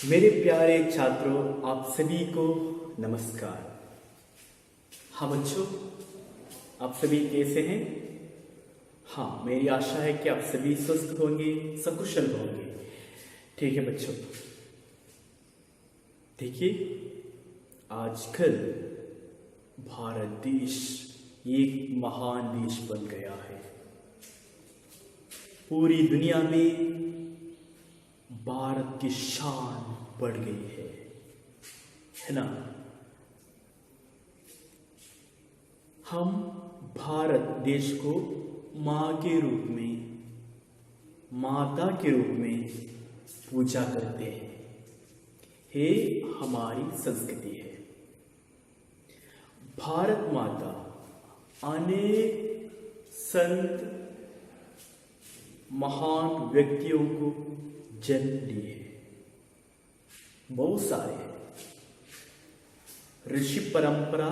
मेरे प्यारे छात्रों, आप सभी को नमस्कार। हाँ बच्चों, आप सभी कैसे हैं? हाँ, मेरी आशा है कि आप सभी स्वस्थ होंगे, सकुशल होंगे। ठीक है बच्चों, देखिए आजकल भारत देश एक महान देश बन गया है। पूरी दुनिया में भारत की शान बढ़ गई है ना। हम भारत देश को माँ के रूप में, माता के रूप में पूजा करते हैं। ये हमारी संस्कृति है। भारत माता अनेक संत महान व्यक्तियों को जन्म लिए, बहुत सारे ऋषि परंपरा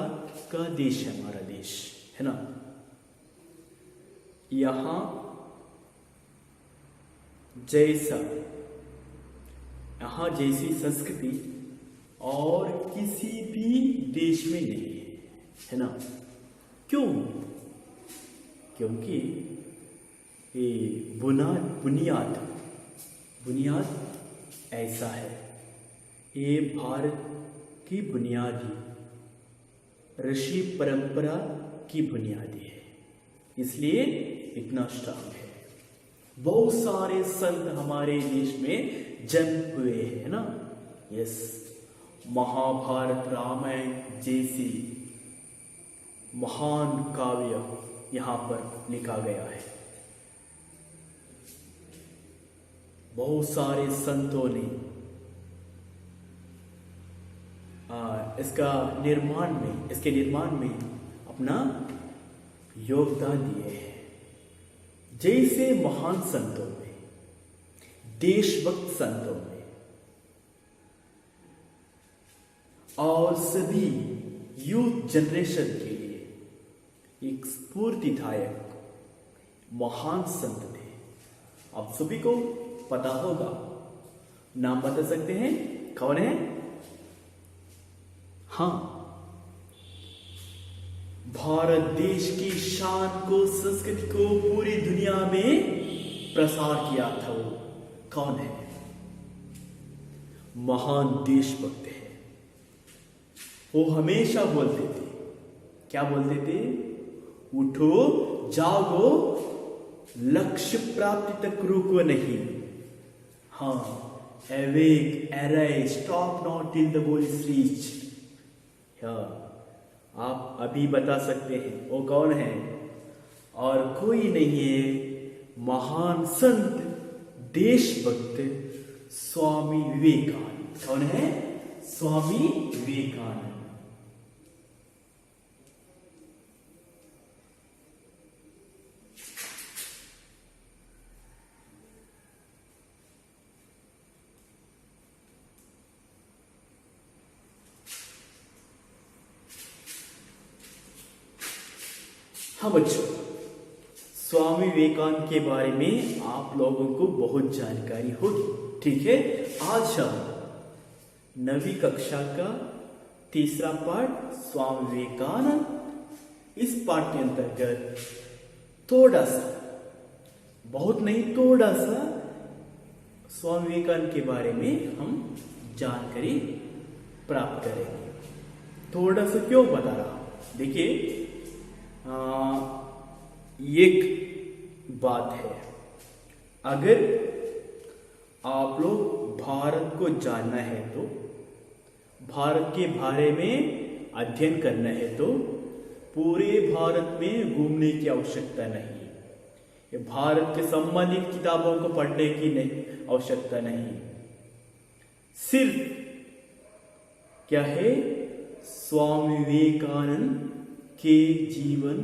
का देश है हमारा देश, है ना। यहां जैसी संस्कृति और किसी भी देश में नहीं है ना। क्यों? क्योंकि ये बुनियाद ऐसा है। ये भारत की बुनियादी ऋषि परंपरा की बुनियादी है, इसलिए इतना स्ट्रांग है। बहुत सारे संत हमारे देश में जन्म हुए है ना। यस, महाभारत रामायण जैसी महान काव्य यहां पर लिखा गया है। बहुत सारे संतों ने इसके निर्माण में अपना योगदान दिए हैं। जैसे महान संतों में, देशभक्त संतों में और सभी यूथ जनरेशन के लिए एक स्फूर्तिदायक महान संत थे। आप सभी को पता होगा, नाम बता सकते हैं कौन है? हाँ, भारत देश की शान को, संस्कृति को पूरी दुनिया में प्रसार किया था। वो कौन है? महान देशभक्त है। वो हमेशा बोलते थे, क्या बोलते थे? उठो, जागो, लक्ष्य प्राप्ति तक रुको नहीं। हाँ, awake, arise, stop not till the goal is reached। आप अभी बता सकते हैं वो कौन है? और कोई नहीं है, महान संत देशभक्त स्वामी विवेकानंद। कौन है? स्वामी विवेकानंद। हाँ बच्चों, स्वामी विवेकानंद के बारे में आप लोगों को बहुत जानकारी होगी। ठीक है, आज हम 9वीं कक्षा का तीसरा पाठ स्वामी विवेकानंद, इस पाठ के अंतर्गत थोड़ा सा, बहुत नहीं थोड़ा सा, स्वामी विवेकानंद के बारे में हम जानकारी प्राप्त करेंगे। थोड़ा सा क्यों बता रहा हूं? देखिए, एक बात है, अगर आप लोग भारत को जानना है तो, भारत के बारे में अध्ययन करना है तो, पूरे भारत में घूमने की आवश्यकता नहीं है। भारत के संबंधित किताबों को पढ़ने की आवश्यकता नहीं। सिर्फ क्या है? स्वामी विवेकानंद के जीवन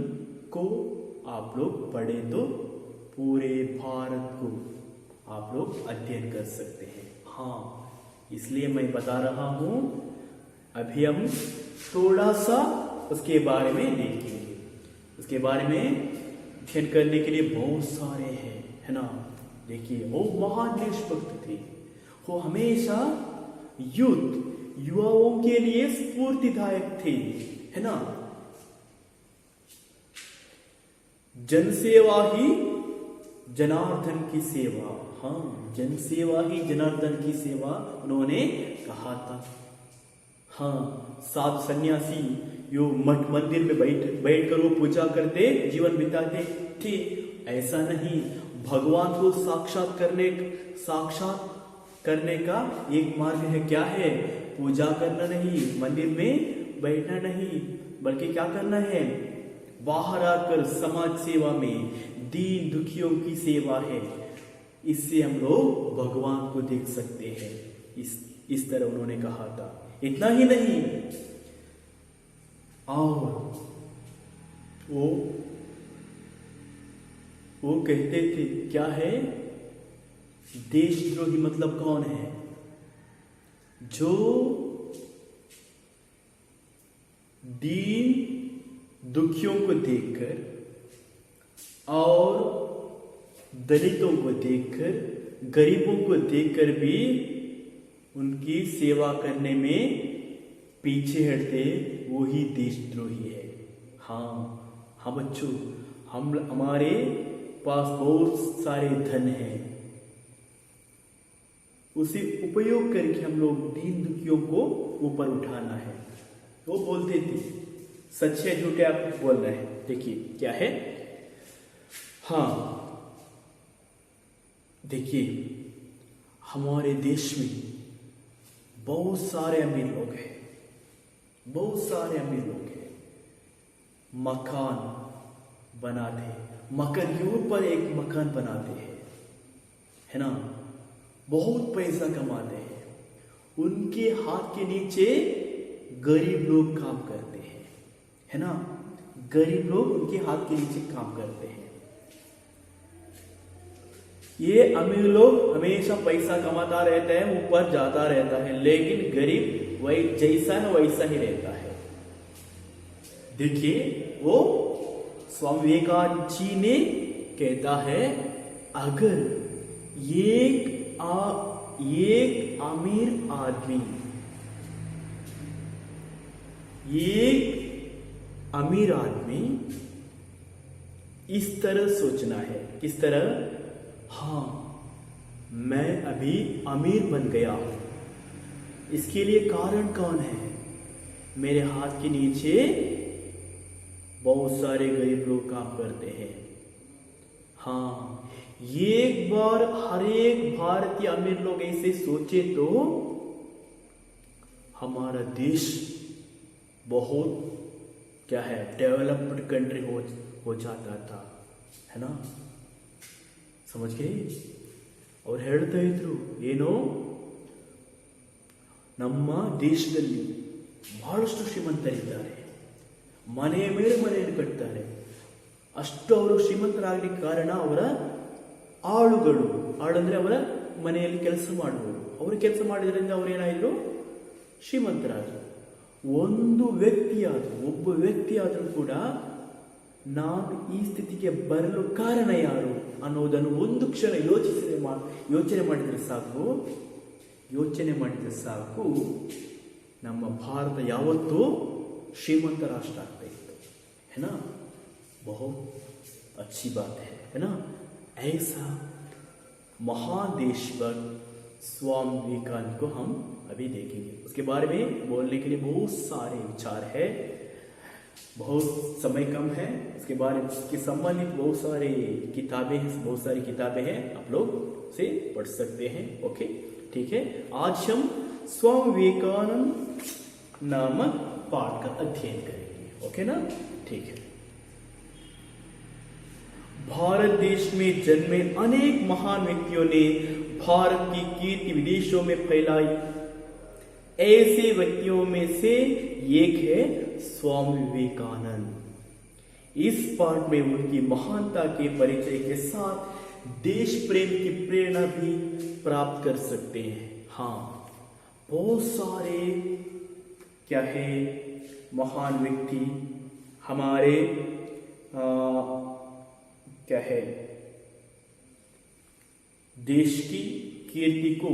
को आप लोग पढ़े तो पूरे भारत को आप लोग अध्ययन कर सकते हैं। हाँ, इसलिए मैं बता रहा हूं। अभी हम थोड़ा सा उसके बारे में देखेंगे। उसके बारे में अध्ययन करने के लिए बहुत सारे हैं, है ना। देखिए, वो महान देशभक्त थे। वो हमेशा यूथ युवाओं के लिए स्फूर्तिदायक थे, है ना। जनसेवा ही जनार्दन की सेवा, हाँ, जनसेवा ही जनार्दन की सेवा उन्होंने कहा था। हाँ, सात सन्यासी यो मठ मंदिर में बैठकर वो पूजा करते, जीवन बिताते थे, ऐसा नहीं। भगवान को साक्षात करने का एक मार्ग है, क्या है? पूजा करना नहीं, मंदिर में बैठना नहीं, बल्कि क्या करना है? बाहर आकर समाज सेवा में दीन दुखियों की सेवा है। इससे हम लोग भगवान को देख सकते हैं। इस तरह उन्होंने कहा था। इतना ही नहीं, और वो कहते थे, क्या है? देशद्रोही मतलब कौन है? जो दीन दुखियों को देखकर और दलितों को देखकर, गरीबों को देखकर भी उनकी सेवा करने में पीछे हटते, वो ही देशद्रोही है। हाँ बच्चों, हमारे पास बहुत सारे धन है, उसे उपयोग करके हम लोग दीन दुखियों को ऊपर उठाना है। वो बोलते थे, सच है झूठे आप बोल रहे हैं? देखिए क्या है। हाँ, देखिए हमारे देश में बहुत सारे अमीर लोग हैं, मकान बनाते, मकान के ऊपर एक मकान बनाते हैं, है ना। बहुत पैसा कमाते हैं। उनके हाथ के नीचे गरीब लोग काम करते हैं, है ना। गरीब लोग उनके हाथ के नीचे काम करते हैं। ये अमीर लोग हमेशा पैसा कमाता रहता है, ऊपर जाता रहता है, लेकिन गरीब वही जैसा है वैसा ही रहता है। देखिए, वो स्वामी विवेकानंद जी ने कहता है, अगर एक अमीर आदमी इस तरह सोचना है। किस तरह? हाँ, मैं अभी अमीर बन गया हूं, इसके लिए कारण कौन है? मेरे हाथ के नीचे बहुत सारे गरीब लोग काम करते हैं। हाँ, एक बार हर एक भारतीय अमीर लोग ऐसे सोचे तो हमारा देश बहुत क्या है, डेवलप्ड कंट्री हो जाता था, है ना। समझ गए? और ಹೇಳ್ತಾ ಇದ್ರು ಏನೋ, ನಮ್ಮ ದೇಶದಲ್ಲಿ ಬಹಳಷ್ಟು ಶ್ರೀಮಂತರಿದ್ದಾರೆ, ಮನೆ ಮೇಲೆ ಮನೆಯನ್ನು ಕಟ್ತಾರೆ. ಅಷ್ಟು ಅವರು ಶ್ರೀಮಂತರಾಗಲಿಕ್ಕೆ ಕಾರಣ ಅವರ ಆಳಂದ್ರೆ ಅವರ ಮನೆಯಲ್ಲಿ ಕೆಲಸ ಮಾಡುವವರು. ಅವರು ಕೆಲಸ ಮಾಡಿದ್ರಿಂದ ಅವರೇನಾದ್ರು ಶ್ರೀಮಂತರಾದರು. ಒಬ್ಬ ವ್ಯಕ್ತಿಯಾದರೂ ಕೂಡ ನಾನು ಈ ಸ್ಥಿತಿಗೆ ಬರಲು ಕಾರಣ ಯಾರು ಅನ್ನೋದನ್ನು ಒಂದು ಕ್ಷಣ ಯೋಚನೆ ಮಾಡಿದರೆ ಸಾಕು, ನಮ್ಮ ಭಾರತ ಯಾವತ್ತೂ ಶ್ರೀಮಂತ ರಾಷ್ಟ್ರ ಆಗ್ತಾ ಇತ್ತು, है ना। बहुत अच्छी बात है ना। ऐसा महान देशभक्त स्वामी विवेकानंद को हम अभी देखेंगे। उसके बारे में बोलने के लिए बहुत सारे विचार है, बहुत समय कम है। उसके बारे में उसके संबंधित बहुत सारी किताबें हैं, आप लोग से पढ़ सकते हैं। ओके, ठीक है। आज हम स्वामी विवेकानंद नामक पाठ का अध्ययन करेंगे। ओके ना, ठीक है। भारत देश में जन्मे अनेक महान व्यक्तियों ने भारत की कीर्ति विदेशों में फैलाई। ऐसे व्यक्तियों में से एक है स्वामी विवेकानंद। इस पाठ में उनकी महानता के परिचय के साथ देश प्रेम की प्रेरणा भी प्राप्त कर सकते हैं। हाँ, बहुत सारे क्या है महान व्यक्ति हमारे क्या है देश की कीर्ति को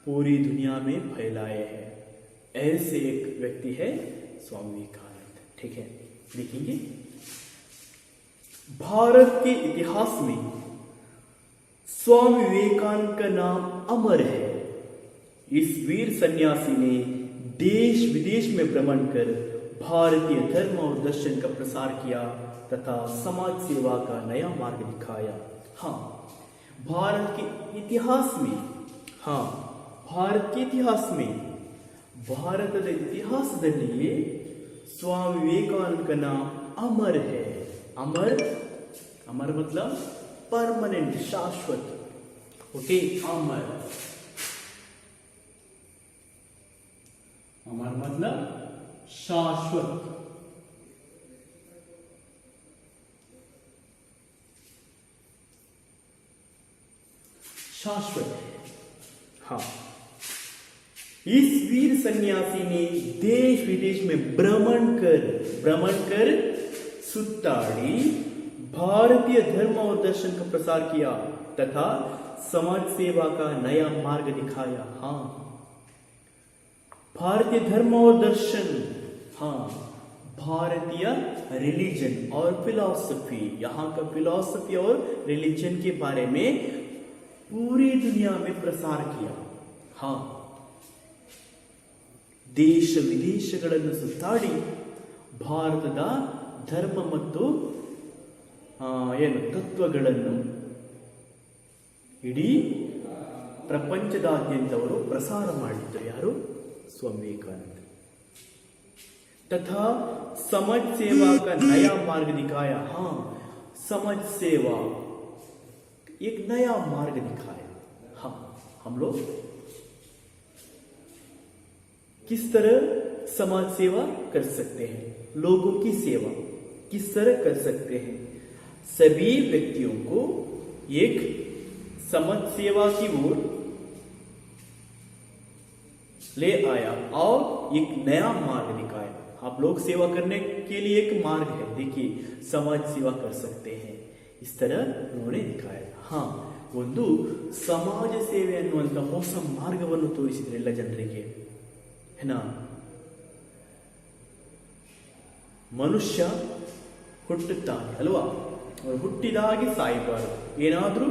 पूरी दुनिया में फैलाए हैं। ऐसे एक व्यक्ति है स्वामी विवेकानंद। ठीक है, देखेंगे भारत के इतिहास में स्वामी विवेकानंद का नाम अमर है। इस वीर सन्यासी ने देश विदेश में भ्रमण कर भारतीय धर्म और दर्शन का प्रसार किया तथा समाज सेवा का नया मार्ग दिखाया। हाँ, भारत के इतिहास में, हाँ, ಭಾರತದ ಇತಿಹಾಸದಲ್ಲಿ स्वामी विवेकानंद का नाम अमर है। अमर, अमर मतलब परमानेंट, शाश्वत। ओके, अमर, अमर मतलब शाश्वत। शाश्वत, हाँ। इस वीर सन्यासी ने देश विदेश में भ्रमण कर सुत्ताड़ी भारतीय धर्म और दर्शन का प्रसार किया तथा समाज सेवा का नया मार्ग दिखाया। हाँ, भारतीय धर्म और दर्शन, हाँ, भारतीय रिलीजन और फिलॉसफी, यहाँ का फिलॉसफी और रिलीजन के बारे में पूरी दुनिया में प्रसार किया। हाँ, ದೇಶ ವಿದೇಶಗಳನ್ನು ಸುತ್ತಾಡಿ ಭಾರತದ ಧರ್ಮ ಮತ್ತು ತತ್ವಗಳನ್ನು ಇಡೀ ಪ್ರಪಂಚದಾದ್ಯಂತವರು ಪ್ರಸಾರ ಮಾಡಿದ್ದರು। ಯಾರು? स्वामी विवेकानंद। तथा समाज सेवा का नया मार्ग दिखाया। हाँ, समाज सेवा एक नया मार्ग दिखाया। हाँ, हम लोग किस तरह समाज सेवा कर सकते हैं, लोगों की सेवा किस तरह कर सकते हैं, सभी व्यक्तियों को एक समाज सेवा की ओर ले आया और एक नया मार्ग दिखाया। आप लोग सेवा करने के लिए एक मार्ग है, देखिए समाज सेवा कर सकते हैं, इस तरह उन्होंने दिखाया। हाँ, ಒಂದು ಸಮಾಜ ಸೇವೆ ಅನ್ನುವಂಥ ಹೊಸ ಮಾರ್ಗವನ್ನು ತೋರಿಸಿದ್ರು ಎಲ್ಲ ಜನರಿಗೆ। ಏನಾ, ಮನುಷ್ಯ ಹುಟ್ಟುತ್ತಾನೆ ಅಲ್ವಾ, ಅವನು ಹುಟ್ಟಿದ ಹಾಗೆ ಸಾಯಬಾರದು, ಏನಾದರೂ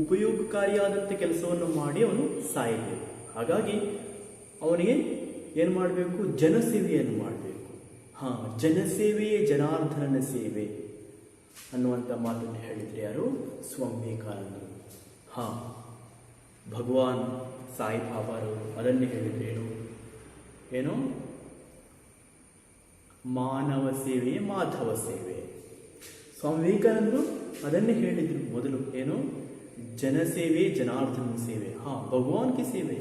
ಉಪಯೋಗಕಾರಿಯಾದಂಥ ಕೆಲಸವನ್ನು ಮಾಡಿ ಅವನು ಸಾಯಬೇಕು। ಹಾಗಾಗಿ ಅವನಿಗೆ ಏನು ಮಾಡಬೇಕು? ಜನಸೇವೆಯನ್ನು ಮಾಡಬೇಕು। ಹಾ, ಜನಸೇವೆಯೇ ಜನಾರ್ದನನ ಸೇವೆ ಅನ್ನುವಂಥ ಮಾತನ್ನು ಹೇಳಿದ್ರೆ ಯಾರು? ಸ್ವಾಮಿ ವಿವೇಕಾನಂದರು। ಹಾ, ಭಗವಾನ್ ಸಾಯಿ ಬಾಬಾರವರು ಅದನ್ನೇ ಹೇಳಿದ್ರೇನು? ಏನು? ಮಾನವ ಸೇವೆ ಮಾಧವ ಸೇವೆ। ಸ್ವಾಮಿ ವಿವೇಕಾನಂದರು ಅದನ್ನೇ ಹೇಳಿದ್ರು ಮೊದಲು, ಏನು? ಜನಸೇವೆ ಜನಾರ್ದನ ಸೇವೆ। ಹಾ, ಭಗವಾನ್ ಕಿ ಸೇವೆ,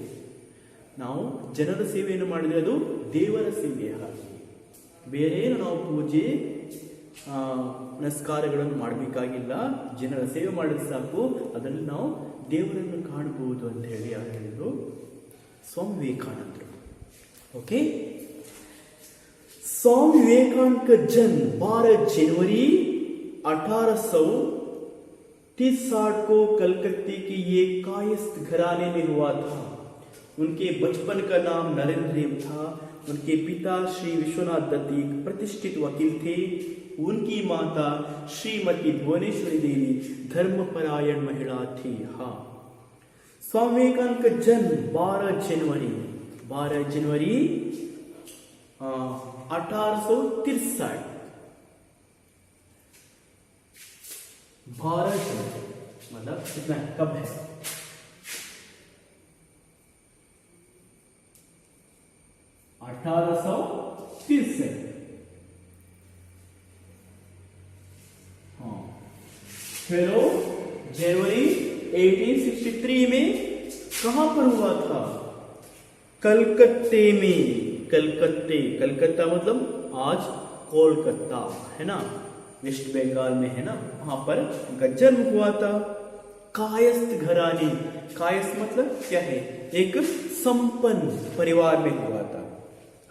ನಾವು ಜನರ ಸೇವೆಯನ್ನು ಮಾಡಿದರೆ ಅದು ದೇವರ ಸೇವೆ। ಹಾಗೆ ಬೇರೇನು ನಾವು ಪೂಜೆ ಪುನಸ್ಕಾರಗಳನ್ನು ಮಾಡಬೇಕಾಗಿಲ್ಲ, ಜನರ ಸೇವೆ ಮಾಡಿದ್ರೆ ಸಾಕು, ಅದರಲ್ಲಿ ನಾವು ದೇವರನ್ನು ಕಾಣಬಹುದು ಅಂತ ಹೇಳಿ ಯಾರು ಹೇಳಿದ್ರು? स्वामी विवेकानंद। ओके, स्वामी विवेकानंद का जन्म 12 जनवरी 1860 को कलकत्ते के एक कायस्थ घराने में हुआ था। उनके बचपन का नाम नरेंद्र था। उनके पिता श्री विश्वनाथ दत्त एक प्रतिष्ठित वकील थे। उनकी माता श्रीमती भुवनेश्वरी देवी धर्मपरायण महिला थी। हाँ, स्वामी विवेकानंद का जन्म 12 जनवरी 1863, 12 जनवरी मतलब कितना कब है? 1863। हाँ, चलो जनवरी 1863 में कहां पर हुआ था? कलकत्ते में। कलकत्ता मतलब आज कोलकाता है ना, वेस्ट बंगाल में है ना, वहां पर उनका जन्म हुआ था। कायस्थ घराने, कायस्थ मतलब क्या है? एक संपन्न परिवार में हुआ था।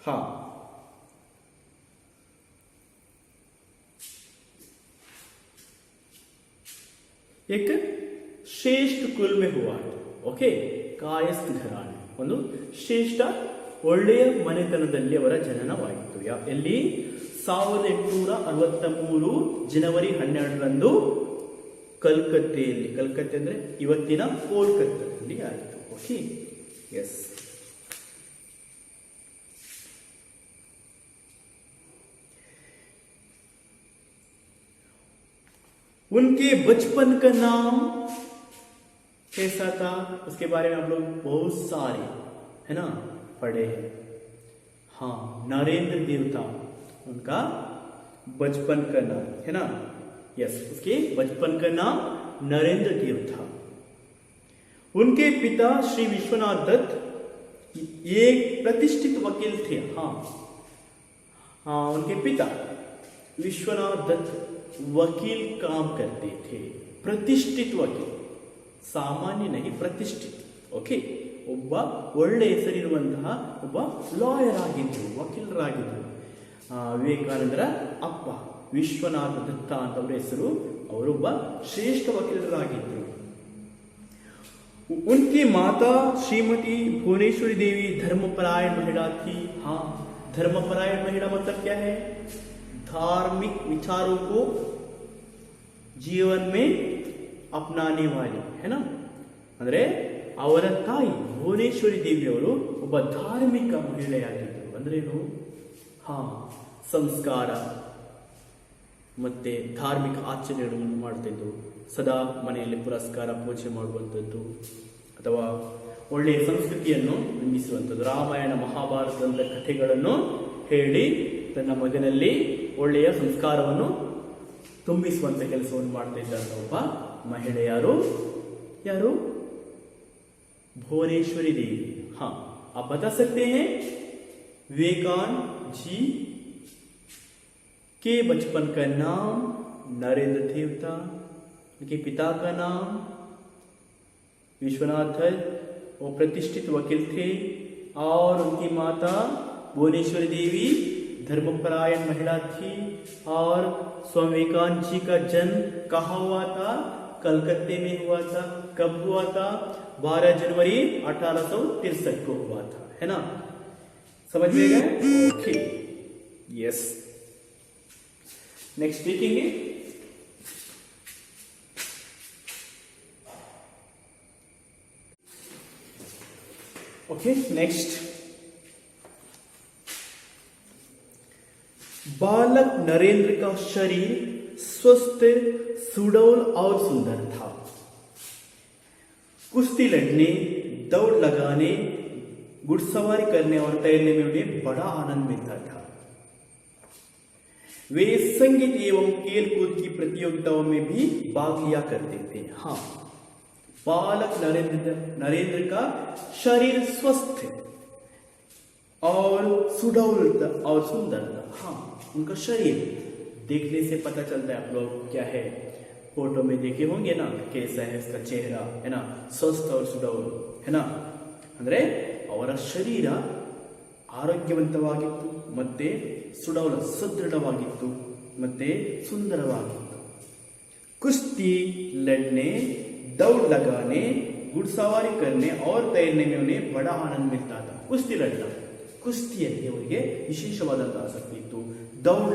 हाँ, एक श्रेष्ठ कुल में हुआ है। ओके, ಕಾಯಸ್ತ್ ಘರಾಣೆ, ಒಂದು ಶ್ರೇಷ್ಠ ಒಳ್ಳೆಯ ಮನೆತನದಲ್ಲಿ ಅವರ ಜನನವಾಯಿತು. ಎಲ್ಲಿ 1863 ಜನವರಿ 12ರಂದು ಕಲ್ಕತ್ತೆಯಲ್ಲಿ, ಕಲ್ಕತ್ತೆ ಅಂದ್ರೆ ಇವತ್ತಿನ ಕೋಲ್ಕತ್ತಾದಲ್ಲಿ ಆಯಿತು. Okay, yes. उनके बचपन का नाम कैसा था, उसके बारे में आप लोग बहुत सारे है ना पढ़े हैं. हाँ, नरेंद्र देव था उनका बचपन का नाम, है ना. यस, उसके बचपन का नाम नरेंद्र देव था. उनके पिता श्री विश्वनाथ दत्त एक प्रतिष्ठित वकील थे. हाँ हाँ, उनके पिता विश्वनाथ दत्त वकील काम करते थे. प्रतिष्ठित वकील, ಸಾಮಾನ್ಯ नहीं, ಪ್ರತಿಷ್ಠಿತ. ಓಕೆ, ಒಬ್ಬ ಒಳ್ಳೆ ಹೆಸರಿರುವಂತಹ ಒಬ್ಬ ಲಾಯರ್ ಆಗಿದ್ರು, ವಕೀಲರಾಗಿದ್ರು. ವಿವೇಕಾನಂದರ ಅಪ್ಪ ವಿಶ್ವನಾಥ ದತ್ತ ಅಂತ ಅವರ ಹೆಸರು. ಅವರೊಬ್ಬ ಶ್ರೇಷ್ಠ ವಕೀಲರಾಗಿದ್ರು. उनकी माता श्रीमती भुवनेश्वरी देवी धर्मपरायण महिला थी. हाँ, धर्मपरायण महिला मतलब क्या है, धार्मिक विचारों को जीवन में अपनाने वाली, है ना. ಅಂದ್ರೆ ಅವರ ತಾಯಿ ಭುವನೇಶ್ವರಿ ದೇವಿಯವರು ಒಬ್ಬ ಧಾರ್ಮಿಕ ಮಹಿಳೆಯಾಗಿದ್ದರು. ಅಂದ್ರೇನು, ಹಾ, ಸಂಸ್ಕಾರ ಮತ್ತೆ ಧಾರ್ಮಿಕ ಆಚರಣೆಗಳನ್ನು ಮಾಡ್ತಿದ್ದು, ಸದಾ ಮನೆಯಲ್ಲಿ ಪುರಸ್ಕಾರ ಪೂಜೆ ಮಾಡುವಂಥದ್ದು ಅಥವಾ ಒಳ್ಳೆಯ ಸಂಸ್ಕೃತಿಯನ್ನು ಬಿಂಬಿಸುವಂಥದ್ದು. ರಾಮಾಯಣ ಮಹಾಭಾರತದ ಕಥೆಗಳನ್ನು ಹೇಳಿ ತನ್ನ ಮಗನಲ್ಲಿ ಒಳ್ಳೆಯ ಸಂಸ್ಕಾರವನ್ನು ತುಂಬಿಸುವಂತ ಕೆಲಸವನ್ನು ಮಾಡ್ತಾ ಇದ್ದಂತ ಒಬ್ಬ ಮಹಿಳೆ ಯಾರು, भुवनेश्वरी देवी. हाँ, आप बता सकते हैं विवेकानंद जी के बचपन का नाम नरेंद्र देव था. उनके पिता का नाम विश्वनाथ दत्त, वो प्रतिष्ठित वकील थे. और उनकी माता भुवनेश्वरी देवी धर्मपरायण महिला थी. और स्वामी विवेकानंद जी का जन्म कहाँ हुआ था, कलकत्ते में हुआ था. कब हुआ था, 12 जनवरी 1863 को हुआ था, है ना. समझ में गए? Okay, yes. नेक्स्ट देखेंगे. Okay, next. बालक नरेंद्र का शरीर स्वस्थ, सुडौल और सुंदर था. कुश्ती लड़ने, दौड़ लगाने, घुड़सवारी करने और तैरने में उन्हें बड़ा आनंद मिलता था. वे संगीत एवं खेल कूद की प्रतियोगिताओं में भी भाग लिया करते थे. हाँ, बालक नरेंद्र का शरीर स्वस्थ और सुडौल और सुंदर था. हाँ, उनका शरीर देखने से पता चलता है. आप लोग क्या है, फोटो में देखे होंगे ना, कैसा है इसका चेहरा, है ना, स्वस्थ और सुडौल, है ना. ಅಂದ್ರೆ ಅವರ ಶರೀರ ಆರೋಗ್ಯವಂತವಾಗಿತ್ತು, ಮತ್ತೆ ಸುಡೌಲ ಸದೃಢವಾಗಿತ್ತು, ಮತ್ತೆ ಸುಂದರವಾಗಿತ್ತು. कुश्ती लड़ने, दौड़ लगाने, घुड़सवारी करने और तैरने में उन्हें बड़ा आनंद मिलता था. कुश्ती लड़ना, ಕುಸ್ತಿಯಲ್ಲಿ ಅವರಿಗೆ ವಿಶೇಷವಾದಂತಹ ಆಸಕ್ತಿ ಇತ್ತು. दौड़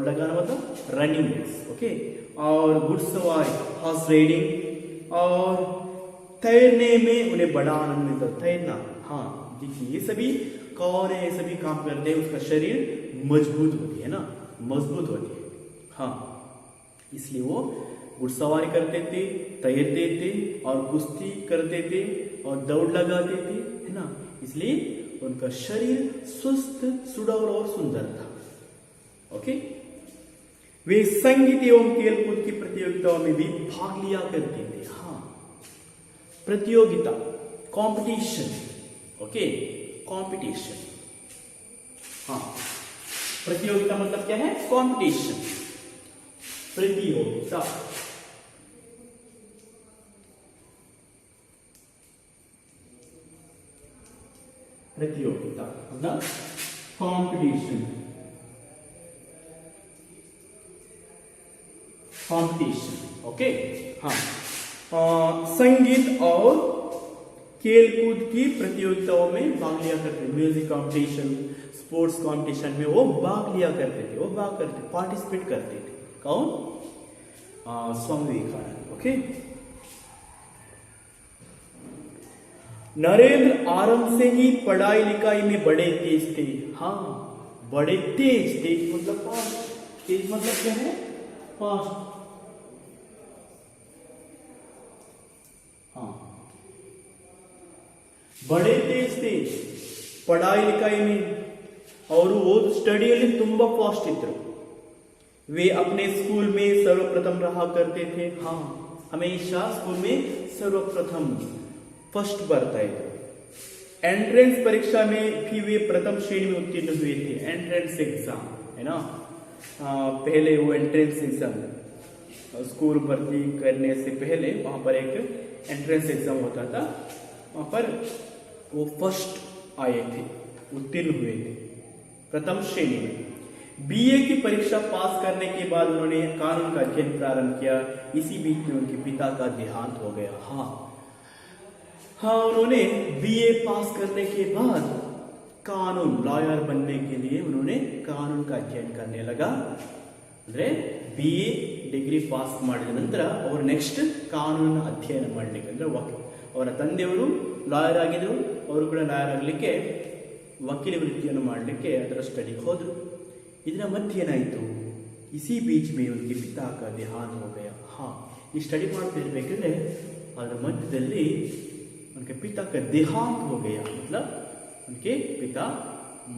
लगाना मतलब रनिंग रेस. ओके, और घुड़सवारी हॉर्स राइडिंग, और तैरने में उन्हें बड़ा आनंद मिलता. तैरना, हाँ, देखिए ये सभी कौन है, ये सभी काम करते हैं, उसका शरीर मजबूत होती है ना, मजबूत होती है. हाँ, इसलिए वो घुड़सवारी करते थे, तैरते थे और कुश्ती करते थे और दौड़ लगाते थे, है ना. इसलिए उनका शरीर स्वस्थ, सुडौल और सुंदर था. ओके, वे संगीत एवं खेलकूद की प्रतियोगिताओं में भी भाग लिया करते थे. हाँ, प्रतियोगिता, कंपटीशन. Okay, competition. हाँ, प्रतियोगिता मतलब क्या है, कंपटीशन, प्रतियोगिता. प्रतियोगिता मतलब कंपटीशन, कंपटीशन. ओके, हाँ, संगीत और खेल कूद की प्रतियोगिताओं में भाग लिया करते, म्यूजिक कंपटीशन, स्पोर्ट्स कंपटीशन में वो भाग लिया करते थे, वो भाग करते, पार्टिसिपेट करते थे। कौन? स्वामी विवेकानंद। ओके। नरेंद्र आरंभ से ही पढ़ाई लिखाई में बड़े तेज थे। हाँ, बड़े तेज, तेज मतलब फास्ट, तेज मतलब क्या है? फास्ट। हाँ, बड़े तेज थे पढ़ाई लिखाई में, और वो स्टडी ಅಲ್ಲಿ ತುಂಬಾ फास्ट ಇದ್ರು। वे अपने स्कूल में सर्वप्रथम रहा करते थे। हाँ, हमेशा स्कूल में सर्वप्रथम फर्स्ट बरता है। एंट्रेंस परीक्षा में भी वे प्रथम श्रेणी में उत्तीर्ण हुए थे। एंट्रेंस एग्जाम है ना, पहले वो एंट्रेंस एग्जाम, स्कूल भर्ती करने से पहले वहां पर एक एंट्रेंस एग्जाम होता था, वहां पर वो फर्स्ट आए थे, उत्तीर्ण हुए थे प्रथम श्रेणी में। बीए की परीक्षा पास करने के बाद उन्होंने कानून का अध्ययन प्रारंभ किया। इसी बीच में उनके पिता का देहांत हो गया। हाँ, उन्होंने बीए पास करने के बाद कानून, लॉयर बनने के लिए उन्होंने कानून का अध्ययन करने लगा। ಅಂದ್ರೆ बीए ಡಿಗ್ರಿ ಪಾಸ್ ಮಾಡಿದ ನಂತರ ಅವರು ನೆಕ್ಸ್ಟ್ ಕಾನೂನು ಅಧ್ಯಯನ ಮಾಡಲಿಕ್ಕೆ, ಅಂದ್ರೆ ಅವರ ತಂದೆಯವರು ಲಾಯರ್ ಆಗಿದ್ರು, ಅವರು ಕೂಡ ಲಾಯರ್ ಆಗಲಿಕ್ಕೆ ವಕೀಲ ವೃತ್ತಿಯನ್ನು ಮಾಡಲಿಕ್ಕೆ ಅದರ ಸ್ಟಡಿಗೆ ಹೋದ್ರು। ಇದರ ಮಧ್ಯೆ ಏನಾಯಿತು? इसी बीच में उनके पिता का देहांत हो गया। हाँ, ಈ ಸ್ಟಡಿ ಮಾಡ್ತಾ ಇರಬೇಕಂದ್ರೆ ಅದರ ಮಧ್ಯದಲ್ಲಿ उनके पिता का देहांत हो गया, मतलब उनके पिता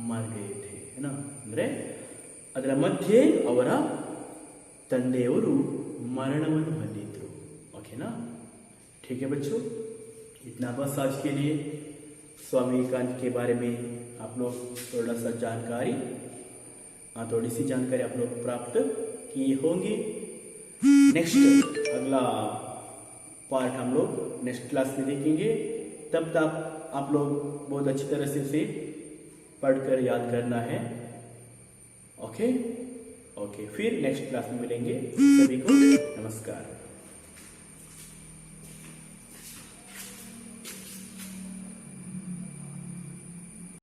मर गए थे, है ना। ಅಂದ್ರೆ ಅದರ ಮಧ್ಯೆ ಅವರ ತಂದೆಯವರು मरणವನ್ನು ಹೊಂದಿದ್ರು। ओके ना, ठीक है बच्चों, इतना बस आज के लिए। स्वामी विवेकानंद के बारे में आप लोग थोड़ा सा जानकारी, थोड़ी सी जानकारी आप लोग प्राप्त किए होंगे। नेक्स्ट अगला पार्ट हम लोग नेक्स्ट क्लास में देखेंगे। तब तक आप लोग बहुत अच्छी तरह से पढ़कर याद करना है। ओके, फिर नेक्स्ट क्लास में मिलेंगे। सभी को नमस्कार।